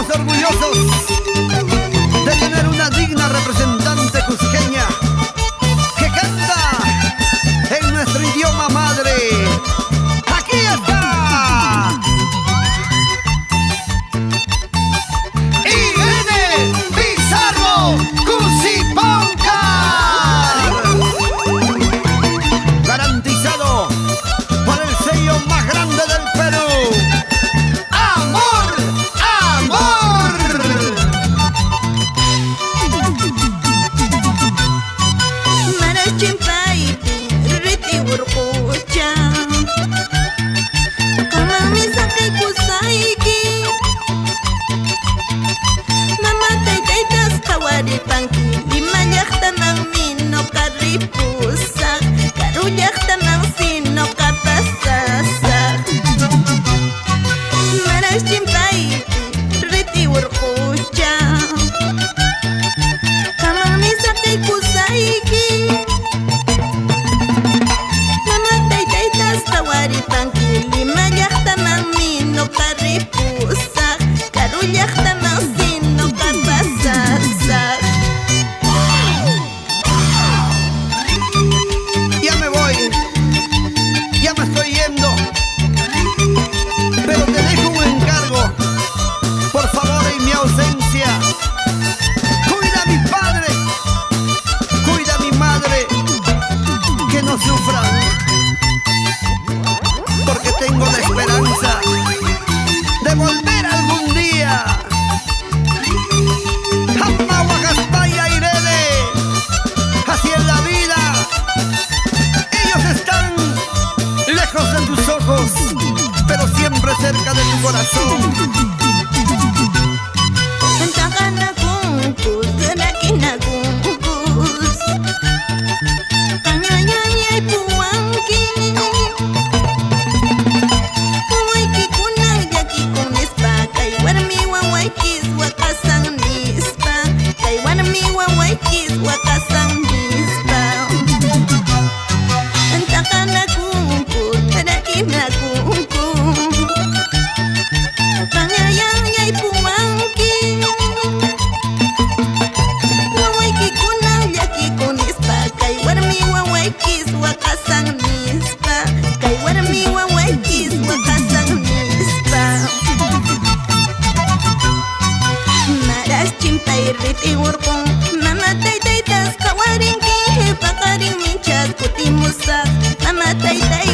Estamos orgullosos de tener una digna representante cusqueña que canta en nuestro idioma madre. ¡Aquí está! Irene Pizarro Cusiponcar, garantizado por el sello más grande del Perú. ¡Amor! ¡Amor! Marachimpai, riti urkucha, kamami sakai kusaiki, mama taitas kawari pangki, limayakta nang mino karipusak, karuyakta nang sino kapasasak. Marachimpai, riti urkucha, kamami sakai kusaiki, mama taitas kawari pangki, limayakta nang mino karipusak, karuyakta nang sino kapasasak. Ya me voy, ya me estoy yendo, pero te dejo un encargo. Por favor, en mi ausencia, cuida a mi padre, cuida a mi madre, que no sufran, porque tengo la esperanza de volver algún día. Amahuacaspaya, Irene, así es la vida. Ellos están lejos de tus ojos, pero siempre cerca de tu corazón. Takana kungkus, rakina kungkus, kanyanyanyay puwangki, waiki kunang yaki kunispa, kay warmi wawaikis wakasang nispa, kay warmi wawaikis wakasang nispa. Takana kungkus, rakina kungkus, kanyanyanyay puwangki, wawaiki kunang yaki kunispa, kay warmi wawaikis wakasang nispa, kay warmi wawaikis wakasang nispa. Maras chimpay riti urkong, mamatay taytas kawaring ki, pakaring minchas kutimusak, mamatay tay